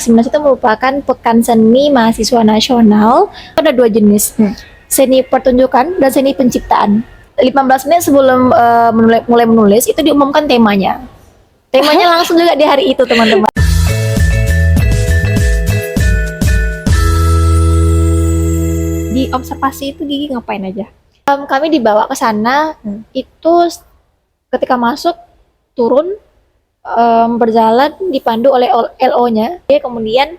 Simnas itu merupakan pekan seni mahasiswa nasional. Ada dua jenis, seni pertunjukan dan seni penciptaan. 15 menit sebelum mulai menulis itu diumumkan temanya. Temanya langsung juga di hari itu, teman-teman. Di observasi itu Gigi ngapain aja? Kami dibawa ke sana, itu ketika masuk turun, berjalan dipandu oleh LO-nya. Kemudian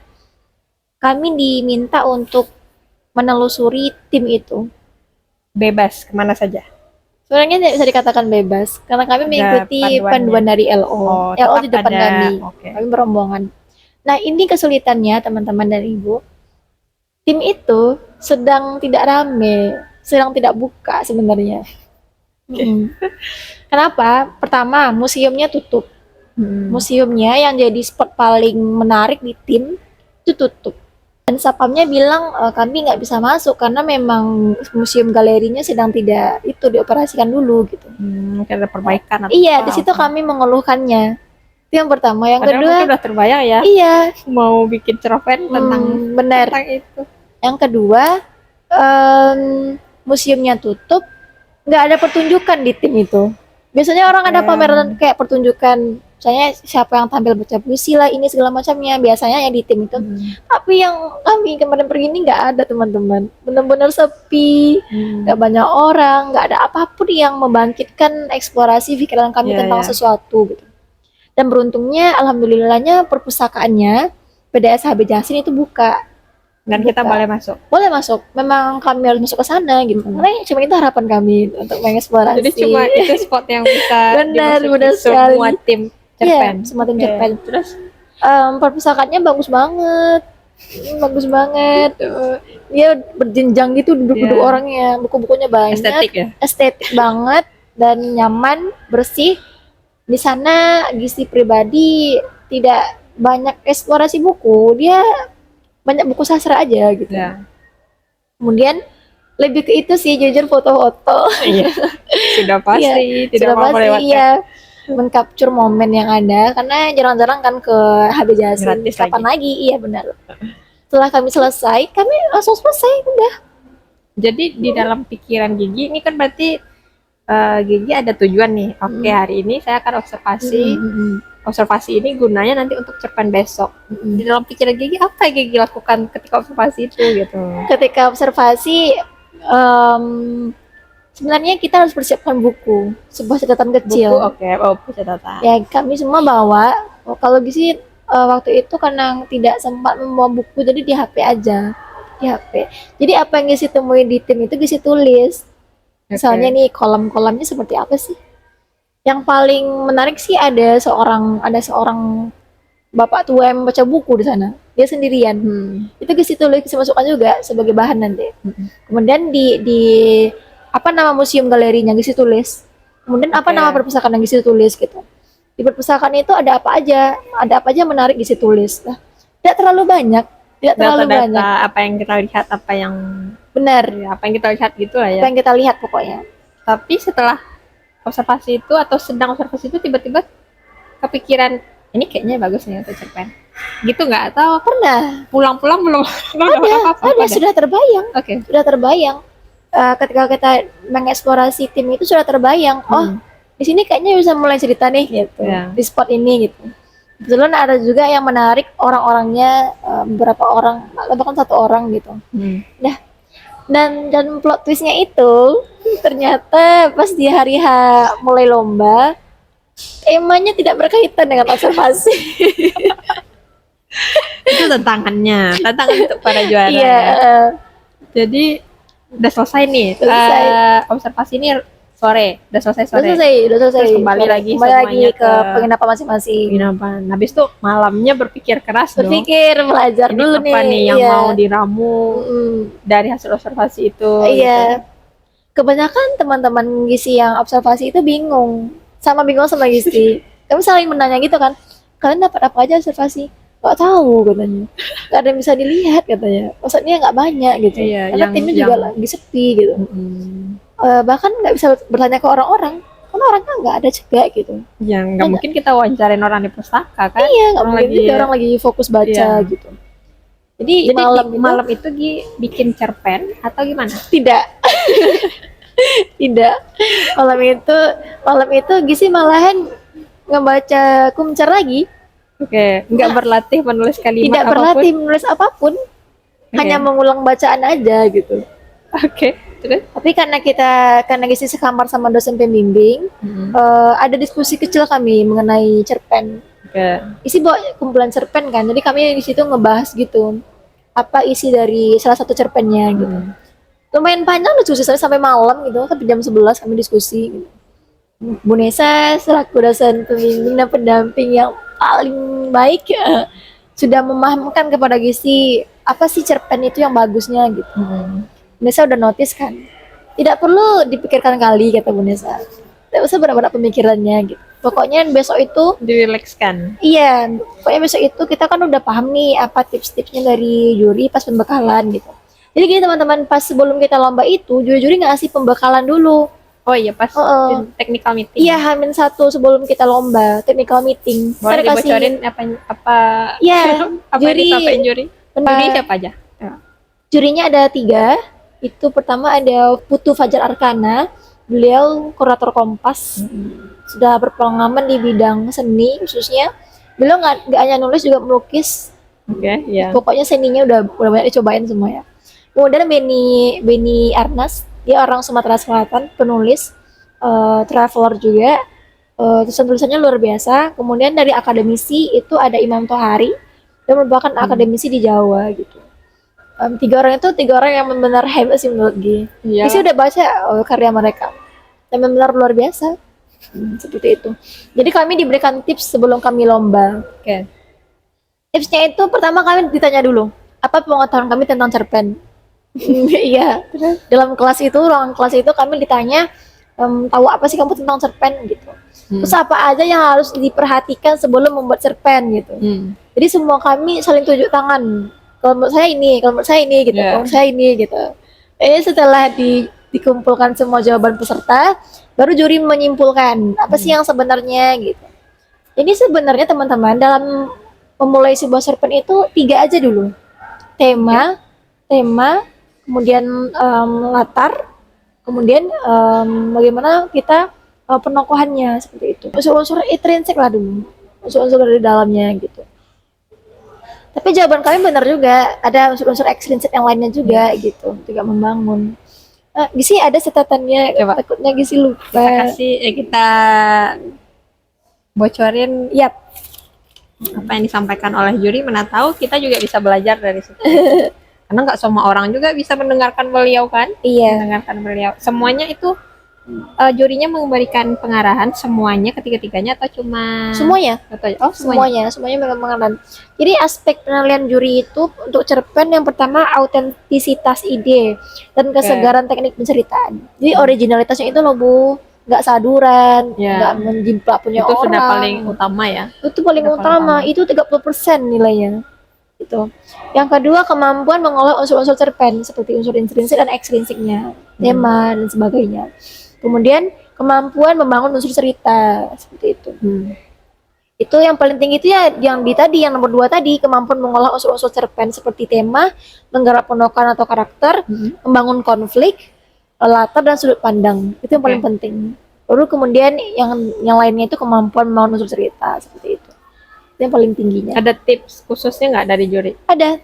kami diminta untuk menelusuri tim itu. Bebas kemana saja? Sebenarnya tidak bisa dikatakan bebas karena kami mengikuti panduan dari LO. LO di depan kami. Kami berombongan. Nah, ini kesulitannya teman-teman dan Ibu. Tim itu sedang tidak rame, sedang tidak buka sebenarnya. Kenapa? Pertama, museumnya tutup. Museumnya yang jadi spot paling menarik di tim itu tutup. Dan satpamnya bilang kami nggak bisa masuk karena memang museum galerinya sedang tidak itu dioperasikan dulu gitu. Karena perbaikan. Iya, di situ kami mengeluhkannya. Itu yang pertama. Yang kedua, udah terbayang ya. Iya. Mau bikin cerpen tentang itu. Yang kedua, museumnya tutup, nggak ada pertunjukan di tim itu. Biasanya orang ada pameran kayak pertunjukan, misalnya siapa yang tampil baca puisi lah, ini segala macamnya, biasanya yang di tim itu. Tapi yang kami kemarin pergi ini nggak ada, teman-teman. Benar-benar sepi, nggak banyak orang, nggak ada apapun yang membangkitkan eksplorasi pikiran kami tentang sesuatu gitu. Dan beruntungnya, alhamdulillahnya perpustakaannya PDS HB Jasin itu buka. Dan kita boleh masuk. Boleh masuk. Memang kami harus masuk ke sana gitu. Karena cuma itu harapan kami untuk mengeksplorasi. Jadi cuma itu spot yang bisa benar sekali. Semua tim cerpen. Iya, semua tim cerpen. Terus perpustakaannya bagus banget. Bagus banget. Dia berjenjang gitu duduk-duduk orangnya. Buku-bukunya banyak. Estetik ya? Estetik banget dan nyaman, bersih. Di sana Gizi pribadi tidak banyak eksplorasi buku. Dia banyak buku sastra aja gitu. Kemudian lebih ke itu sih, jujur foto-foto. Sudah pasti, tidak sudah mau pasti mengcapture momen yang ada karena jarang-jarang kan ke HB Jasin. Kapan lagi? Iya benar. Setelah kami selesai, kami langsung selesai udah. Jadi di dalam pikiran Gigi ini kan berarti Gigi ada tujuan nih. Oke, hari ini saya akan observasi. Observasi ini gunanya nanti untuk cerpen besok. Di dalam pikiran Gigi apa yang Gigi lakukan ketika observasi itu gitu? Ketika observasi sebenarnya kita harus persiapkan buku, sebuah catatan kecil. Buku catatan. Ya, kami semua bawa. Kalau Gigi waktu itu karena tidak sempat membawa buku, jadi di HP aja. Di HP. Jadi apa yang Gigi temuin di tim itu Gigi tulis. Misalnya nih kolom-kolomnya seperti apa sih? Yang paling menarik sih ada seorang bapak tua yang membaca buku di sana. Dia sendirian. Itu Gisi tulis, Gisi masukkan juga sebagai bahan nanti. Kemudian di apa nama museum galerinya Gisi tulis. Kemudian apa nama perpustakaan yang Gisi tulis gitu. Di perpustakaan itu ada apa aja menarik Gisi tulis. Nah, tidak terlalu banyak. Apa yang kita lihat, apa yang benar. Apa yang kita lihat gitu lah ya. Apa yang kita lihat pokoknya. Tapi setelah observasi itu atau sedang observasi itu tiba-tiba kepikiran ini kayaknya bagus nih untuk cerpen gitu nggak? Atau pernah pulang-pulang belum ada sudah terbayang. Sudah terbayang ketika kita mengeksplorasi tim itu sudah terbayang di sini kayaknya bisa mulai cerita nih gitu di spot ini gitu. Kebetulan ada juga yang menarik orang-orangnya, beberapa orang bahkan satu orang gitu. Nah, dan plot twistnya itu ternyata pas di hari H mulai lomba temanya tidak berkaitan dengan observasi. Itu tantangan untuk para juara. Jadi udah selesai nih. Observasi ini sore. Udah selesai. Terus kembali lagi ke penginapan masing-masing. Habis itu malamnya berpikir keras belajar ini dulu apa nih yang mau diramu dari hasil observasi itu. Gitu. Kebanyakan teman-teman Gisi yang observasi itu bingung sama Gisi. Kami saling menanya gitu kan, kalian dapat apa aja observasi? Gak tahu katanya, gak ada yang bisa dilihat katanya, maksudnya gak banyak gitu. Karena timnya juga lagi sepi gitu. Bahkan gak bisa bertanya ke orang-orang karena orangnya nggak ada juga gitu. Ya nggak Ada. mungkin kita wawancarin orang di pustaka kan. Iya, nggak Orang mungkin lagi- juga orang lagi fokus baca Iya. gitu. Jadi malam malam, itu- itu bikin cerpen atau gimana? Tidak. Tidak. Malam itu Gizi malahan ngebaca kumcer lagi, Oke, nggak berlatih menulis kalimat tidak apapun. berlatih menulis apapun, hanya mengulang bacaan aja gitu. Oke, terus? Tapi karena Gizi sekamar sama dosen pembimbing, ada diskusi kecil kami mengenai cerpen. Oke. Isi bawa kumpulan cerpen kan, jadi kami di situ ngebahas gitu apa isi dari salah satu cerpennya gitu. Lumayan panjang diskusi sampai malam gitu, sampai jam 11 kami diskusi gitu. Bu Nesa selaku dosen pembimbing dan pendamping yang paling baik sudah memahamkan kepada Gizi apa sih cerpen itu yang bagusnya gitu. Bu Nesa udah notice kan, tidak perlu dipikirkan kali kata Bu Nesa, tidak usah berat-berat pemikirannya gitu. Pokoknya besok itu Dirilekskan. iya, pokoknya besok itu kita kan udah paham nih apa tips-tipsnya dari juri pas pembekalan gitu. Jadi gini teman-teman, pas sebelum kita lomba itu, juri-juri ngasih pembekalan dulu. Oh iya, pas Heeh. technical meeting. Iya, H-1 sebelum kita lomba, technical meeting. Boleh Ntar kasih- dibocorin apa Iya, apa yang juri- disampaikan juri? Juri siapa aja? jurinya ada 3. Itu pertama ada Putu Fajar Arkana, beliau kurator Kompas, sudah berpengalaman di bidang seni khususnya. Beliau nggak hanya nulis juga melukis. Oke, ya. Pokoknya seninya udah banyak dicobain semua ya. Kemudian Beni Arnas, dia orang Sumatera Selatan, penulis, traveler juga, tulisan-tulisannya luar biasa. Kemudian dari akademisi itu ada Imam Tohari, dia merupakan akademisi di Jawa gitu. 3 orang itu 3 orang yang benar-benar hebat sih menurut Gi. Iya. Saya udah baca karya mereka, dan benar luar biasa. Seperti itu. Jadi kami diberikan tips sebelum kami lomba. Oke. Tipsnya itu pertama kami ditanya dulu, apa pengetahuan kami tentang cerpen? Iya. Dalam ruangan kelas itu kami ditanya, tahu apa sih kamu tentang cerpen gitu. Terus apa aja yang harus diperhatikan sebelum membuat cerpen gitu. Jadi semua kami saling tunjuk tangan. Kalau menurut saya ini, kalau menurut saya ini gitu, Yeah. kalau menurut saya ini gitu. Setelah dikumpulkan semua jawaban peserta, baru juri menyimpulkan apa sih yang sebenarnya gitu. Jadi sebenarnya teman-teman dalam memulai sebuah cerpen itu 3 aja dulu. Tema, kemudian latar, kemudian bagaimana kita penokohannya seperti itu. Unsur-unsur intrinsik lah dulu, unsur-unsur dari dalamnya gitu. Tapi jawaban kami benar juga, ada unsur-unsur ekstrinsik yang lainnya juga gitu, juga membangun. Gisi ada catatannya, Coba. takutnya Gisi lupa. Kita bocorin Yap, apa yang disampaikan oleh juri, mana tahu kita juga bisa belajar dari situ. Karena nggak semua orang juga bisa mendengarkan beliau kan? iya. Mendengarkan beliau. Semuanya itu jurinya memberikan pengarahan semuanya ketiga-tiganya atau cuma Semuanya. Oh, semuanya. Semuanya mengenal. Jadi aspek penilaian juri itu untuk cerpen yang pertama autentisitas ide dan kesegaran teknik penceritaan. Jadi originalitasnya itu loh Bu, nggak saduran, Ya. nggak menjiplak punya Itu orang. sudah paling utama ya. Itu paling sudah utama. paling Itu 30% nilainya. Itu. Yang kedua kemampuan mengolah unsur-unsur cerpen seperti unsur intrinsik dan ekstrinsiknya, tema dan sebagainya. Kemudian kemampuan membangun unsur cerita seperti itu. Itu yang paling tinggi itu ya yang nomor 2 tadi, kemampuan mengolah unsur-unsur cerpen seperti tema, menggarap penokohan atau karakter, membangun konflik, latar dan sudut pandang. Itu yang paling penting. Baru kemudian yang lainnya itu kemampuan membangun unsur cerita seperti itu. Itu yang paling tingginya. Ada tips khususnya nggak dari juri? Ada.